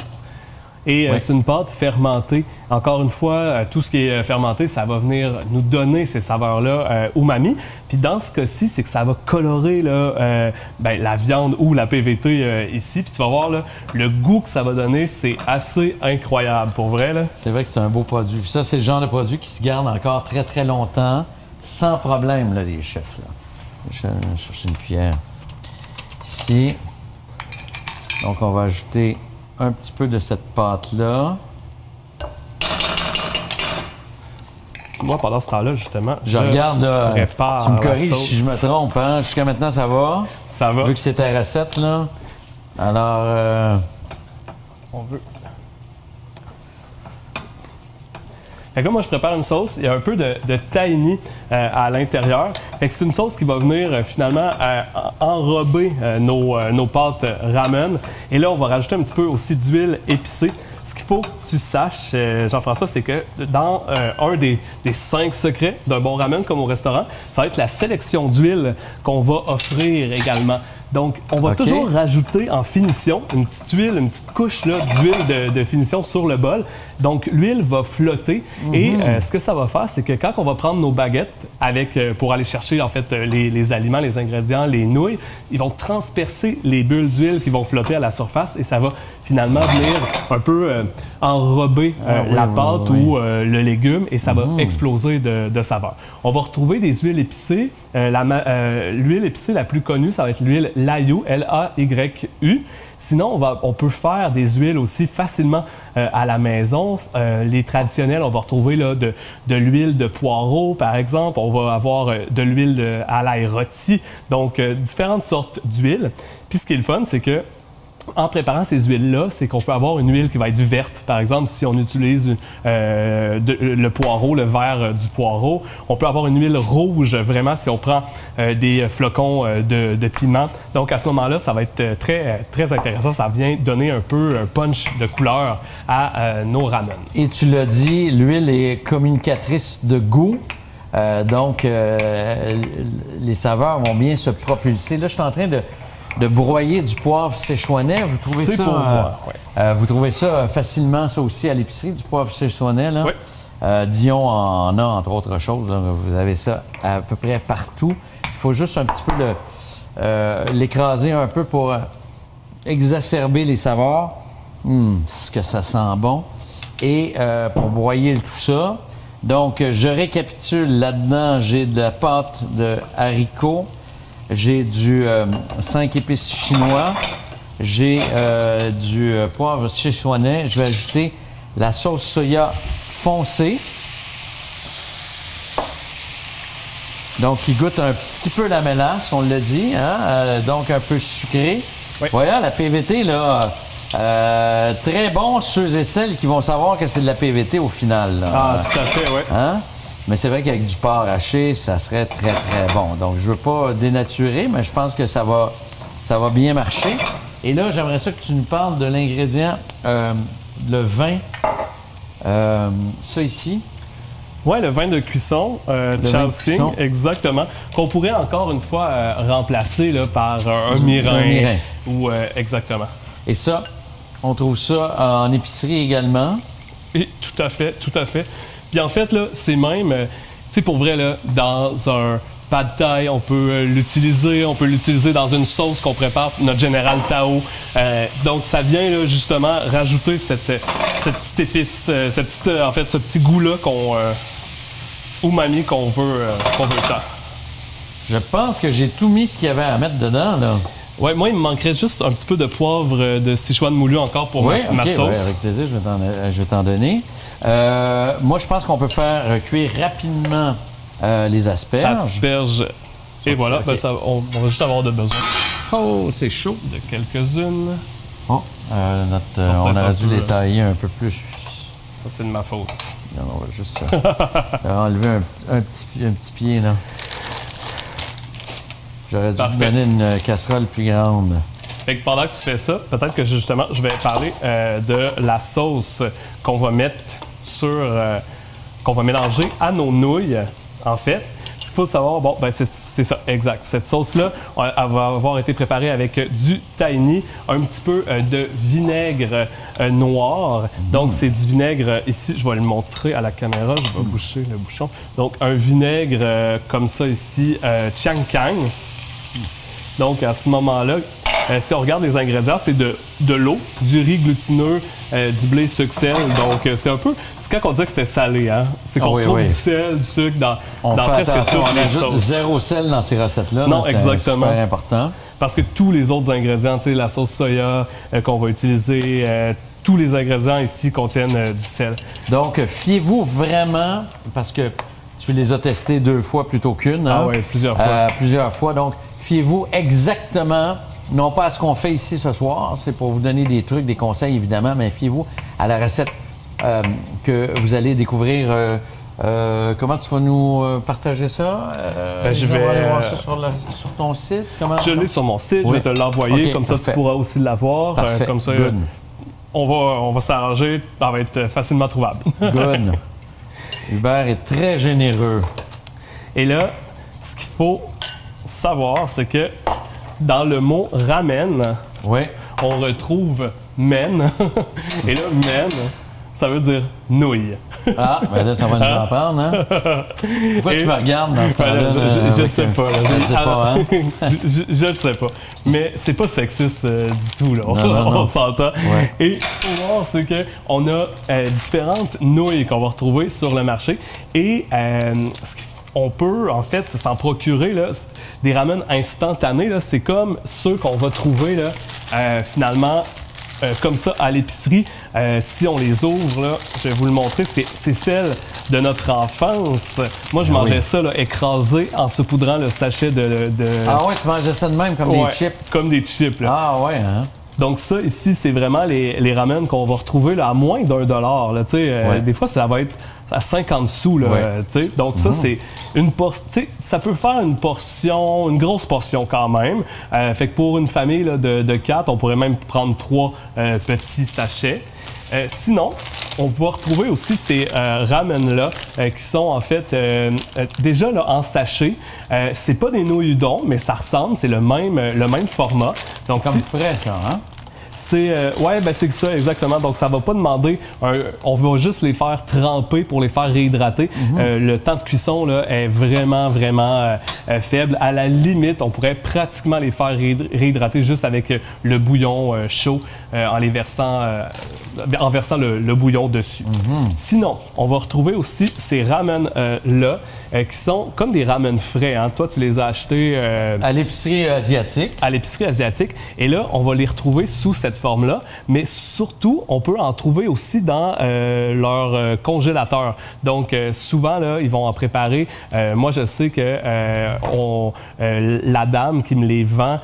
Et c'est une pâte fermentée. Encore une fois, tout ce qui est fermenté, ça va venir nous donner ces saveurs-là umami. Puis dans ce cas-ci, c'est que ça va colorer là, la viande ou la PVT ici. Puis tu vas voir, là, le goût que ça va donner, c'est assez incroyable, pour vrai. Là. C'est vrai que c'est un beau produit. Puis ça, c'est le genre de produit qui se garde encore très, très longtemps, sans problème, là, les chefs. Là. Je vais chercher une cuillère. Ici. Donc, on va ajouter un petit peu de cette pâte-là. moi, pendant ce temps-là, justement, je regarde, là, prépare tu me corriges la sauce. si je me trompe. Hein? Jusqu'à maintenant, ça va? Ça va. Vu que c'est ta recette, là. Alors, On veut. Fait que là, moi, je prépare une sauce. Il y a un peu de tahini à l'intérieur. Fait que c'est une sauce qui va venir finalement enrober nos pâtes ramen. Et là, on va rajouter un petit peu aussi d'huile épicée. Ce qu'il faut que tu saches, Jean-François, c'est que dans un des 5 secrets d'un bon ramen, comme au restaurant, ça va être la sélection d'huile qu'on va offrir également. Donc, on va toujours rajouter en finition une petite huile, une petite couche d'huile de finition sur le bol. Donc, l'huile va flotter et ce que ça va faire, c'est que quand on va prendre nos baguettes pour aller chercher en fait les aliments, les ingrédients, les nouilles, ils vont transpercer les bulles d'huile qui vont flotter à la surface et ça va finalement venir un peu enrober la pâte ou le légume et ça va exploser de saveur. On va retrouver des huiles épicées. L'huile épicée la plus connue, ça va être l'huile Layu, L-A-Y-U. Sinon, on peut faire des huiles aussi facilement à la maison. Les traditionnels, on va retrouver là, de l'huile de poireau, par exemple. On va avoir de l'huile à l'ail rôti. Donc, différentes sortes d'huiles. Puis, ce qui est le fun, c'est que en préparant ces huiles-là, c'est qu'on peut avoir une huile qui va être verte. Par exemple, si on utilise le poireau, le vert du poireau, on peut avoir une huile rouge, vraiment, si on prend des flocons de piment. Donc, à ce moment-là, ça va être très, très intéressant. Ça vient donner un peu un punch de couleur à nos ramen. Et tu l'as dit, l'huile est communicatrice de goût. Donc, les saveurs vont bien se propulser. Là, je suis en train de broyer du poivre séchouanais. Vous trouvez ça? C'est pour moi, ouais. Vous trouvez ça facilement, ça aussi, à l'épicerie, du poivre séchouanais, là? Oui. Dion en a, entre autres choses. Là. Vous avez ça à peu près partout. Il faut juste un petit peu l'écraser un peu pour exacerber les saveurs. Ce que ça sent bon. Et pour broyer tout ça, donc, je récapitule là-dedans, j'ai de la pâte de haricots, j'ai du 5 épices chinois, j'ai du poivre séchouanais. Je vais ajouter la sauce soya foncée. Donc, qui goûte un petit peu la mélasse, on l'a dit, hein? Donc un peu sucré. Oui. Voilà, la PVT, là, très bon, ceux et celles qui vont savoir que c'est de la PVT au final. Là. Ah, tout à fait, oui. Hein? Mais c'est vrai qu'avec du porc haché, ça serait très, très bon. Donc, je veux pas dénaturer, mais je pense que ça va bien marcher. Et là, j'aimerais ça que tu nous parles de l'ingrédient, le vin. Ça ici. Oui, le vin de cuisson, Shaoxing, exactement, qu'on pourrait encore une fois remplacer là, par un mirin. Ou, exactement. Et ça, on trouve ça en épicerie également. Et tout à fait, tout à fait. Puis en fait, là, c'est même, tu sais, pour vrai, là, dans un pad thai, on peut l'utiliser dans une sauce qu'on prépare pour notre Général Tao. Donc, ça vient là, justement rajouter cette petite épice, en fait, ce petit goût-là umami qu'on veut tant. Je pense que j'ai tout mis ce qu'il y avait à mettre dedans, là. Oui, moi, il me manquerait juste un petit peu de poivre de Sichuan moulu encore pour ma sauce. Oui, avec plaisir, je vais t'en donner. Moi, je pense qu'on peut faire cuire rapidement les asperges. Asperges. Et voilà, okay. On va juste avoir de besoin. Oh, c'est chaud. De quelques-unes. Oh, on aurait dû les tailler un peu plus. Ça, c'est de ma faute. Non, on va juste enlever un petit pied, là. J'aurais dû te donner une casserole plus grande. Fait que pendant que tu fais ça, peut-être que justement, je vais parler de la sauce qu'on va mettre qu'on va mélanger à nos nouilles, en fait. Ce qu'il faut savoir, bon, ben c'est ça, exact. Cette sauce-là, elle va avoir été préparée avec du tahini, un petit peu de vinaigre noir. Donc, c'est du vinaigre, ici, je vais le montrer à la caméra, je vais boucher le bouchon. Donc, un vinaigre comme ça ici, Chiang Kang. Donc, à ce moment-là, si on regarde les ingrédients, c'est de l'eau, du riz glutineux, du blé sucre-sel. Donc, c'est un peu... C'est quand on dit que c'était salé, hein? C'est qu'on retrouve du sel, du sucre dans presque toutes les sauces. Zéro sel dans ces recettes-là. Non, exactement. C'est super important. Parce que tous les autres ingrédients, tu sais, la sauce soya qu'on va utiliser, tous les ingrédients ici contiennent du sel. Donc, fiez-vous vraiment, parce que Tu les as testés 2 fois plutôt qu'une. Hein? Ah oui, plusieurs fois. Plusieurs fois. Donc, fiez-vous exactement, non pas à ce qu'on fait ici ce soir, c'est pour vous donner des trucs, des conseils évidemment, mais fiez-vous à la recette que vous allez découvrir. Comment tu vas nous partager ça? Je vais aller voir ça sur ton site. Je l'ai sur mon site, je vais te l'envoyer, comme ça tu pourras aussi l'avoir. Comme ça, on va s'arranger, ça va être facilement trouvable. Good. Hubert est très généreux. Et là, ce qu'il faut savoir, c'est que dans le mot ramen, on retrouve men. Et là, men, ça veut dire nouille. Ah, ben là, ça va nous en prendre, hein? Pourquoi tu me regardes dans ce temps-là? Je ne sais pas. Je ne sais pas, hein? Je ne sais pas. Mais c'est pas sexiste du tout, là. On s'entend. Ouais. Et ce qu'il faut voir, c'est qu'on a différentes nouilles qu'on va retrouver sur le marché. Et on peut, en fait, s'en procurer là, des ramen instantanés. C'est comme ceux qu'on va trouver, là, finalement, comme ça à l'épicerie. Si on les ouvre, là, je vais vous le montrer, c'est celle de notre enfance. Moi, je mangeais ça là, écrasé en saupoudrant le sachet de... Ah ouais, tu mangeais ça de même comme des chips? Comme des chips. Là. Ah ouais, hein? Donc ça, ici, c'est vraiment les ramen qu'on va retrouver là, à moins d'$1. Des fois, ça va être à 50 sous. Là, donc ça, c'est une portion. Ça peut faire une portion, une grosse portion quand même. Fait que pour une famille là, de 4, on pourrait même prendre 3 petits sachets. Sinon, on va retrouver aussi ces ramen-là qui sont en fait déjà là, en sachet. C'est pas des nouilles udon, mais ça ressemble, c'est le même format. Donc, comme frais, ça, hein? C'est c'est ça exactement. Donc ça va pas demander on va juste les faire tremper pour les faire réhydrater. Le temps de cuisson là est vraiment faible. À la limite, on pourrait pratiquement les faire réhydrater juste avec le bouillon chaud en versant le bouillon dessus. Sinon, on va retrouver aussi ces ramen là qui sont comme des ramen frais. Hein. Toi, tu les as achetés à l'épicerie asiatique. À l'épicerie asiatique. Et là, on va les retrouver sous cette forme-là, mais surtout, on peut en trouver aussi dans leur congélateur. Donc, souvent, là, ils vont en préparer. Moi, je sais que la dame qui me les vend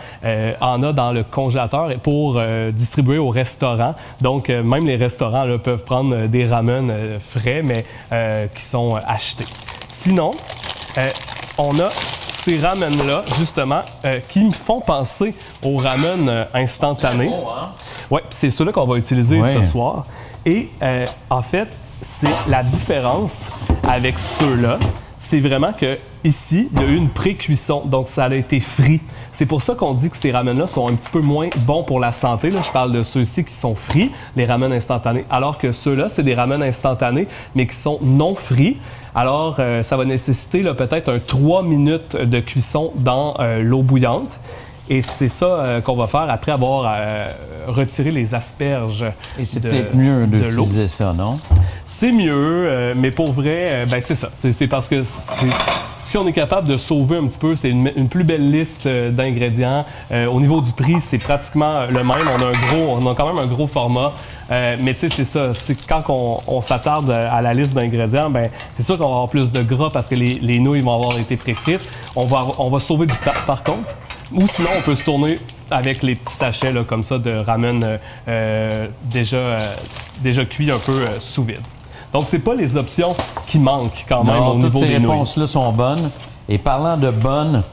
en a dans le congélateur pour distribuer au restaurant. Donc, même les restaurants là, peuvent prendre des ramen frais, mais qui sont achetés. Sinon, on a ces ramen-là, justement, qui me font penser aux ramen instantanés. Beau, hein? Oui, c'est ceux-là qu'on va utiliser ce soir. Et en fait, c'est la différence avec ceux-là. C'est vraiment que ici, il y a eu une pré-cuisson, donc ça a été frit. C'est pour ça qu'on dit que ces ramen-là sont un petit peu moins bons pour la santé. Là, je parle de ceux-ci qui sont frits, les ramen instantanés, alors que ceux-là, c'est des ramen instantanés, mais qui sont non frits. Alors, ça va nécessiter peut-être 3 minutes de cuisson dans l'eau bouillante. Et c'est ça qu'on va faire après avoir retiré les asperges. Et c'est peut-être mieux d'utiliser ça, non? C'est mieux, mais pour vrai, c'est ça. C'est parce que si on est capable de sauver un petit peu, c'est une plus belle liste d'ingrédients. Au niveau du prix, c'est pratiquement le même. On a quand même un gros format. Mais tu sais, c'est ça. C'est quand on s'attarde à la liste d'ingrédients, c'est sûr qu'on va avoir plus de gras parce que les nouilles vont avoir été pré-frites. On va sauver du temps, par contre. Ou sinon, on peut se tourner avec les petits sachets là, comme ça de ramen déjà cuits un peu sous vide. Donc, c'est pas les options qui manquent quand même au niveau des nouilles. Toutes ces réponses-là sont bonnes. Et parlant de bonnes,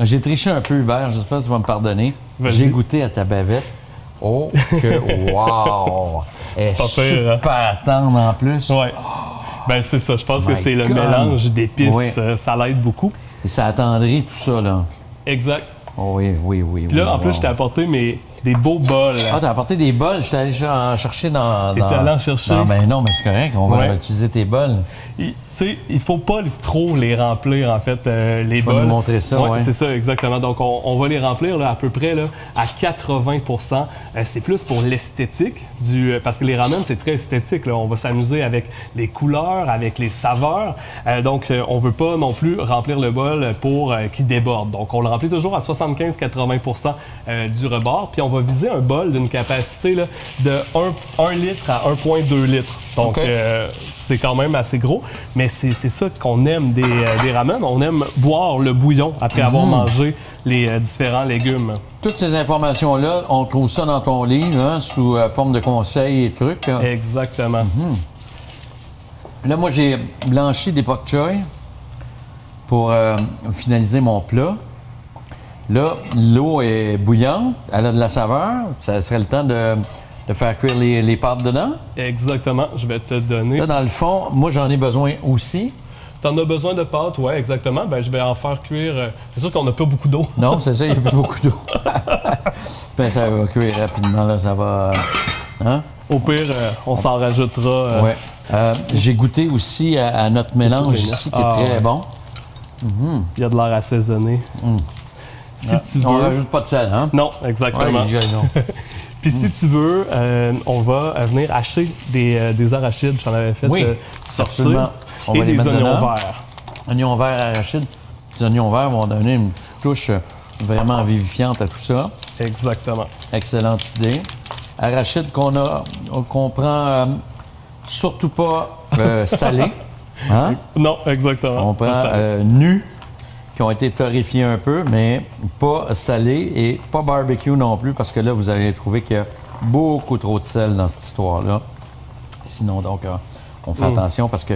j'ai triché un peu, Hubert. J'espère que tu vas me pardonner. J'ai goûté à ta bavette. Oh, que wow! Elle est super tendre en plus. Oui. C'est ça. Je pense que c'est le mélange d'épices. Ça l'aide beaucoup. Et ça attendrit tout ça, là. Exact. Oh, oui. Puis là, en plus, je t'ai apporté des beaux bols. Ah, t'as apporté des bols? Je suis allé en chercher dans... T'es allé en chercher? Non, mais c'est correct. On va utiliser tes bols. Tu sais, il faut pas trop les remplir, en fait, les bols. Tu vas nous montrer ça, ouais. C'est ça, exactement. Donc, on va les remplir là, à peu près là, à 80 %. C'est plus pour l'esthétique, parce que les ramen, c'est très esthétique. Là. On va s'amuser avec les couleurs, avec les saveurs. Donc, on veut pas non plus remplir le bol pour qu'il déborde. Donc, on le remplit toujours à 75-80 % du rebord. Puis, on va viser un bol d'une capacité là, de 1 litre à 1,2 litres. Donc, c'est quand même assez gros. Mais c'est ça qu'on aime des ramen. On aime boire le bouillon après avoir mangé les différents légumes. Toutes ces informations-là, on trouve ça dans ton livre, hein, sous forme de conseils et trucs. Hein. Exactement. Là, moi, j'ai blanchi des pak choy pour finaliser mon plat. Là, l'eau est bouillante, elle a de la saveur. Ça serait le temps de faire cuire les pâtes dedans. Exactement, je vais te donner. Là, dans le fond, moi, j'en ai besoin aussi. T'en as besoin de pâtes, oui, exactement. Ben, je vais en faire cuire. C'est sûr qu'on n'a pas beaucoup d'eau. Non, c'est ça, il n'y a pas beaucoup d'eau. Ben, ça va cuire rapidement, là, ça va... Hein? Au pire, on s'en rajoutera. Ouais. J'ai goûté aussi à notre mélange ici, qui est très bon. Il y a de l'air assaisonné. Si tu veux... On ne rajoute pas de sel, hein? Non, exactement. Ouais, non. Puis si tu veux, on va venir hacher des arachides. Je t'en avais fait sortir. Absolument. On va et les des mettre oignons dedans. verts. Oignons verts arachides. Les oignons verts vont donner une touche vraiment vivifiante à tout ça. Exactement. Excellente idée. Arachides qu'on prend surtout pas salé. Hein? Non, exactement. On prend nus, qui ont été torréfiés un peu, mais pas salés et pas barbecue non plus, parce que là, vous allez trouver qu'il y a beaucoup trop de sel dans cette histoire-là. Sinon, donc, on fait attention parce que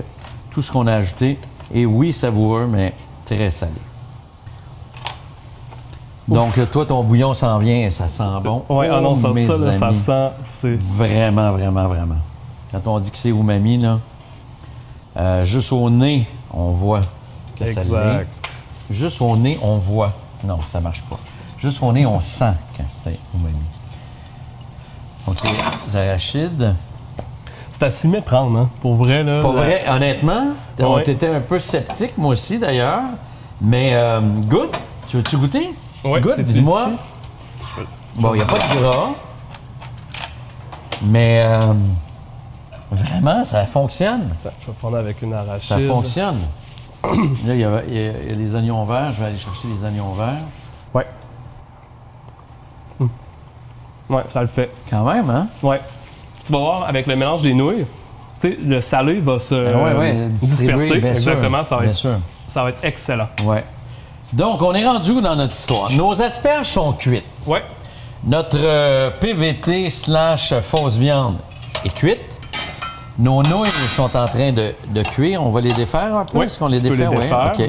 tout ce qu'on a ajouté est, oui, savoureux, mais très salé. Donc, toi, ton bouillon s'en vient et ça sent bon. Oui, ah non, ça sent, c'est... Vraiment, vraiment, vraiment. Quand on dit que c'est umami, là, juste au nez, on voit que ça l'est. Juste au nez, on voit. Non, ça marche pas. Juste au nez, on sent que c'est umami. OK, les arachides. C'est à s'y méprendre, hein? Pour vrai, là. Pour vrai, honnêtement, on était un peu sceptique, moi aussi, d'ailleurs. Mais goûte. Tu veux-tu goûter? Oui, goûte, dis-moi. Bon, il n'y a pas de gras. Mais vraiment, ça fonctionne. Je vais prendre avec une arachide. Ça fonctionne. Là, il y a les oignons verts. Je vais aller chercher les oignons verts. Oui. Oui, ça le fait. Quand même, hein? Oui. Tu vas voir, avec le mélange des nouilles, tu sais, le salé va se disperser. Exactement, sûr, ça va être excellent. Oui. Donc, on est rendu où dans notre histoire? Nos asperges sont cuites. Oui. Notre PVT / fausse viande est cuite. Nos nouilles sont en train de cuire. On va les défaire un peu? Oui, est-ce qu'on les défait? Oui, OK.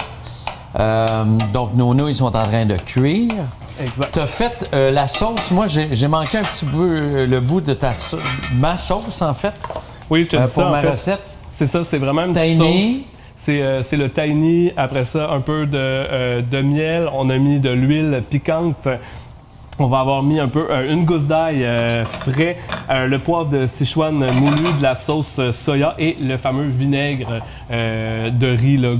Donc, nos nouilles sont en train de cuire. Exact. Tu as fait la sauce. Moi, j'ai manqué un petit peu le bout de ma sauce, en fait. Oui, je te dis ça, pour ma recette. C'est ça, c'est vraiment une petite sauce. C'est le tahini. Après ça, un peu de miel. On a mis de l'huile piquante. On va avoir mis un peu une gousse d'ail frais, le poivre de Sichuan moulu, de la sauce soya et le fameux vinaigre de riz là,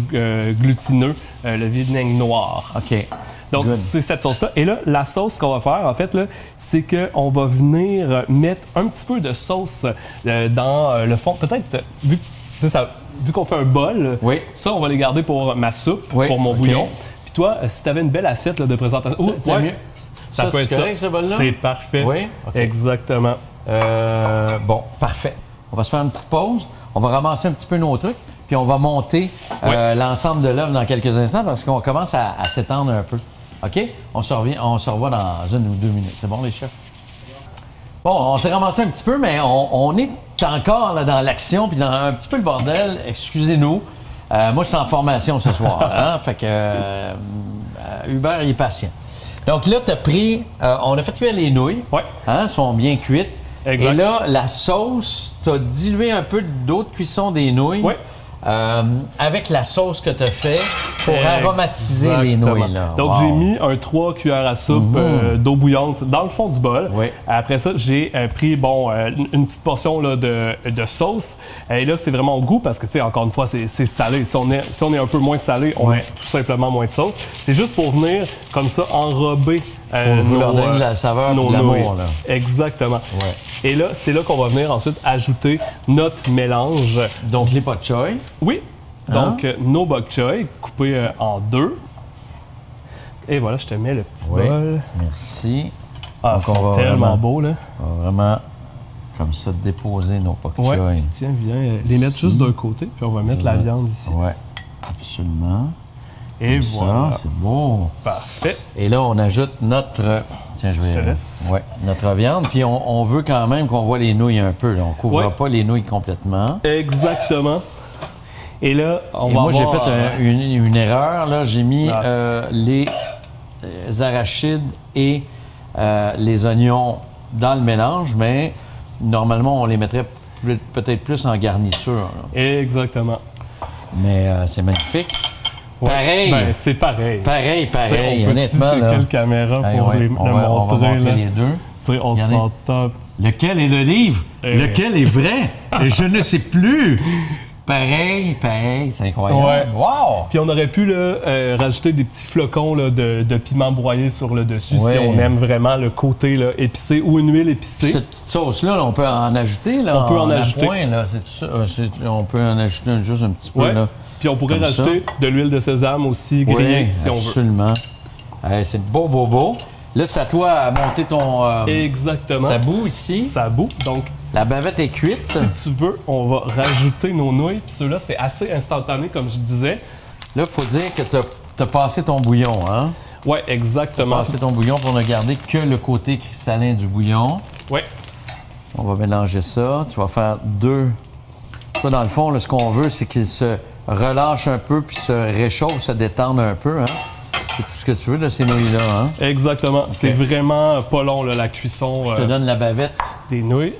glutineux, le vinaigre noir. OK. Donc, c'est cette sauce-là. Et là, la sauce qu'on va faire, en fait, c'est qu'on va venir mettre un petit peu de sauce dans le fond. Peut-être, vu qu'on fait un bol, ça, on va les garder pour ma soupe, pour mon bouillon. Puis toi, si tu avais une belle assiette là, de présentation... mieux. Ça peut être correct, ce bol-là? C'est parfait. Oui? Okay. Exactement. Bon, parfait. On va se faire une petite pause. On va ramasser un petit peu nos trucs, puis on va monter l'ensemble de l'œuvre dans quelques instants parce qu'on commence à s'étendre un peu. OK? On se revoit dans 1 ou 2 minutes. C'est bon, les chefs? Bon, on s'est ramassé un petit peu, mais on est encore là, dans l'action puis dans un petit peu le bordel. Excusez-nous. Moi, je suis en formation ce soir. Hein? Fait que Hubert, il est patient. Donc là, tu as pris... on a fait cuire les nouilles. Oui. Hein, sont bien cuites. Exact. Et là, la sauce, tu as dilué un peu d'eau de cuisson des nouilles. Oui. Avec la sauce que tu as fait pour aromatiser les nouilles. Là. Donc, j'ai mis 3 cuillères à soupe d'eau bouillante dans le fond du bol. Oui. Après ça, j'ai pris une petite portion là, de sauce. Et là, c'est vraiment au goût parce que, tu sais, encore une fois, c'est salé. Si on est un peu moins salé, on met tout simplement moins de sauce. C'est juste pour venir, comme ça, enrober pour leur donner de la saveur et de l'amour. Là. Exactement. Ouais. Et là, c'est là qu'on va venir ensuite ajouter notre mélange. Donc, les pak choy. Oui. Donc, nos bok choy coupés en 2. Et voilà, je te mets le petit bol. Merci. Ah, ils sont tellement beaux, là. On va vraiment comme ça, déposer nos pak choy. Ouais, tiens, viens les mettre juste d'un côté, puis on va mettre la viande ici. Oui, absolument. Et comme voilà. ça, c'est beau. Parfait. Et là, on ajoute notre... Tiens, je te laisse. Ouais, notre viande. Puis on veut quand même qu'on voit les nouilles un peu. Là. On ne couvre pas les nouilles complètement. Exactement. Et là, on va moi, j'ai avoir... fait une erreur. Là. J'ai mis les arachides et les oignons dans le mélange, mais normalement, on les mettrait peut-être plus en garniture. Là. Exactement. Mais c'est magnifique. Ouais. Pareil! Ben, c'est pareil. Pareil, On honnêtement. C'est quelle caméra pour le montrer? On va montrer les deux. T'sais, on s'entend. Lequel est le livre? Lequel est vrai? Je ne sais plus. Pareil, c'est incroyable. Ouais. Wow! Puis on aurait pu là, rajouter des petits flocons là, de piment broyé sur le dessus si on aime vraiment le côté là, épicé ou une huile épicée. Cette petite sauce-là, on peut en ajouter. Là, on peut en ajouter. Point, là, on peut en ajouter juste un petit peu. Là. Puis on pourrait rajouter de l'huile de sésame aussi grillée si on veut. Absolument. C'est beau. Là, c'est à toi à monter ton Exactement. sabou ici. Sabou. Donc, la bavette est cuite. Si tu veux, on va rajouter nos nouilles. Puis ceux-là, c'est assez instantané, comme je disais. Là, il faut dire que tu as passé ton bouillon, hein? Oui, exactement. Tu as passé ton bouillon pour ne garder que le côté cristallin du bouillon. Oui. On va mélanger ça. Tu vas faire deux. Ça, dans le fond, là, ce qu'on veut, c'est qu'il se relâche un peu puis se réchauffe, se détende un peu. Hein? C'est tout ce que tu veux de ces nouilles-là. Hein? Exactement. Okay. C'est vraiment pas long, là, la cuisson. Je te donne la bavette. Des nouilles.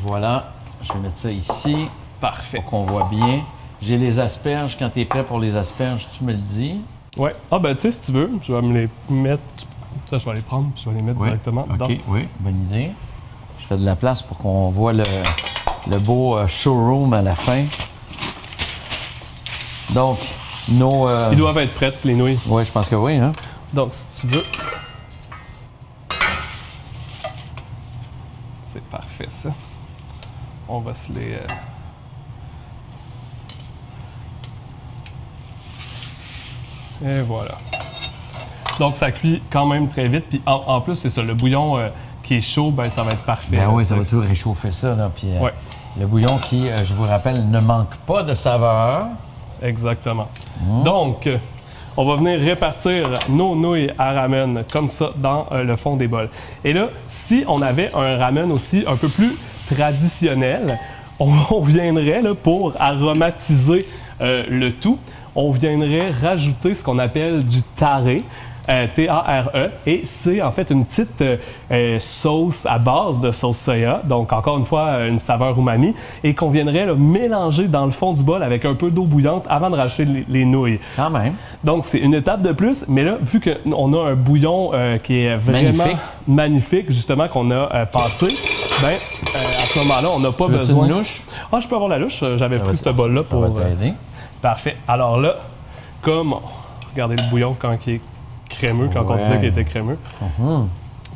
Voilà. Je vais mettre ça ici. Parfait. Pour qu'on voit bien. J'ai les asperges. Quand tu es prêt pour les asperges, tu me le dis. Oui. Ah, ben, tu sais, si tu veux, je vais me les mettre. Ça, je vais les prendre puis je vais les mettre directement dedans. OK, oui, bonne idée. Je fais de la place pour qu'on voit le beau showroom à la fin. Donc, nos... Ils doivent être prêtes, les nouilles. Oui, je pense que oui. Hein? Donc, si tu veux... C'est parfait, ça. On va se les... Et voilà. Donc, ça cuit quand même très vite. Puis, en plus, c'est ça, le bouillon qui est chaud, ben ça va être parfait. Ben oui, ça va toujours réchauffer ça. Là. Puis, ouais. Le bouillon qui, je vous rappelle, ne manque pas de saveur. Exactement. Donc, on va venir répartir nos nouilles à ramen comme ça dans le fond des bols. Et là, si on avait un ramen aussi un peu plus traditionnel, on viendrait là, pour aromatiser le tout, on viendrait rajouter ce qu'on appelle du taré. T-A-R-E, et c'est en fait une petite sauce à base de sauce soya, donc encore une fois une saveur umami, et qu'on viendrait là, mélanger dans le fond du bol avec un peu d'eau bouillante avant de rajouter les nouilles. Quand même. Donc c'est une étape de plus, mais là, vu qu'on a un bouillon qui est vraiment magnifique justement, qu'on a passé, ben à ce moment-là, on n'a pas besoin... Une louche? Ah, je peux avoir la louche, j'avais pris ce bol-là pour... Ça va t'aider. Parfait. Alors là, comme... Regardez le bouillon quand il est crémeux, quand on disait qu'il était crémeux.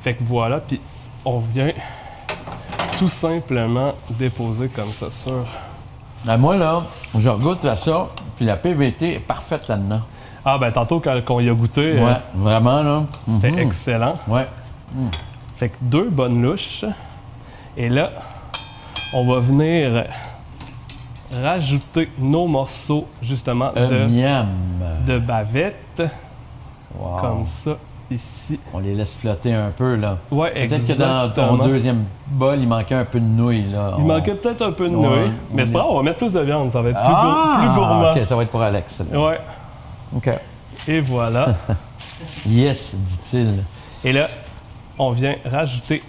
Fait que voilà, puis on vient tout simplement déposer comme ça sur... Ben moi, là, je regoute à ça, puis la PVT est parfaite là-dedans. Ah, ben tantôt, quand on y a goûté... Ouais, vraiment, là. C'était excellent. Ouais. Fait que 2 bonnes louches. Et là, on va venir rajouter nos morceaux, justement, de bavette. Wow. Comme ça, ici. On les laisse flotter un peu, là. Oui, exactement. Peut-être que dans ton deuxième bol, il manquait un peu de nouilles, là. Il manquait peut-être un peu de nouilles. Mais c'est pas grave, on va mettre plus de viande, ça va être plus gourmand. OK, ça va être pour Alex. Ouais. OK. Et voilà. Yes, dit-il. Et là, on vient rajouter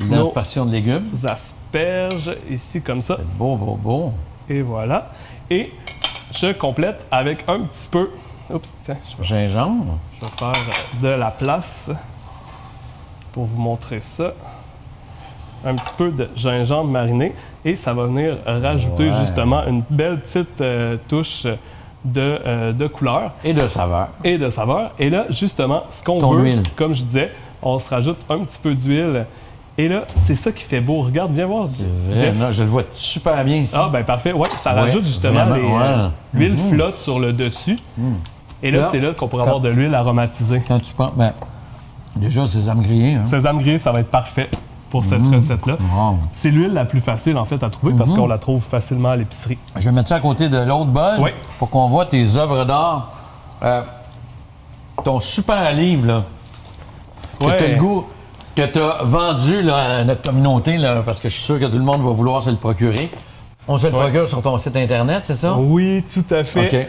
nos portions de légumes. Asperges, ici, comme ça. C'est beau. Et voilà. Et je complète avec un petit peu... Oups, tiens. Gingembre. Je vais faire de la place pour vous montrer ça. Un petit peu de gingembre mariné et ça va venir rajouter justement une belle petite touche de couleur. Et de saveur. Et là, justement, ce qu'on veut, comme je disais, on se rajoute un petit peu d'huile. Et là, c'est ça qui fait beau. Regarde, viens voir. Non, je le vois super bien ici. Ah, ben parfait. Ouais, ça rajoute justement l'huile flotte sur le dessus. Et là, c'est là qu'on pourra avoir de l'huile aromatisée. Quand tu prends, déjà, sésame grillé. Hein? Sésame grillé, ça va être parfait pour cette recette-là. Wow. C'est l'huile la plus facile, en fait, à trouver parce qu'on la trouve facilement à l'épicerie. Je vais mettre ça à côté de l'autre bol pour qu'on voit tes œuvres d'art. Ton super livre, là, que tu as le goût, que tu as vendu là, à notre communauté, là, parce que je suis sûr que tout le monde va vouloir se le procurer. On se le procure sur ton site Internet, c'est ça? Oui, tout à fait. OK.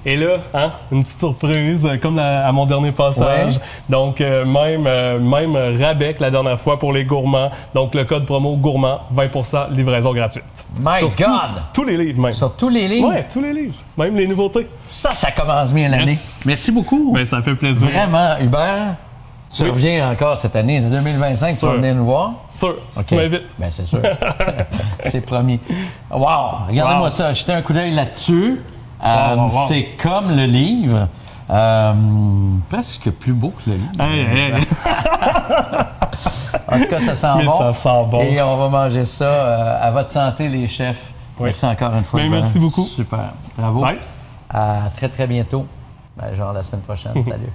Et là, une petite surprise, comme à mon dernier passage. Donc, même rabais que la dernière fois pour les gourmands. Donc, le code promo gourmand, 20 livraison gratuite. My sur God! Tous les livres, même. Sur tous les livres? Oui, tous les livres. Même les nouveautés. Ça commence bien l'année. Yes. Merci beaucoup. Bien, ça fait plaisir. Vraiment, Hubert, tu reviens encore cette année. C'est 2025, tu vas venir nous voir? Sûr, si tu m'invites. Bien, c'est sûr. C'est promis. Wow! Regardez-moi ça. Jetez un coup d'œil là-dessus. Wow. C'est comme le livre. Presque plus beau que le livre. En tout cas, ça sent bon. Ça sent bon. Et on va manger ça à votre santé, les chefs. Merci encore une fois. Merci beaucoup. Super. Bravo. Bye. À très, très bientôt. Genre la semaine prochaine. Salut.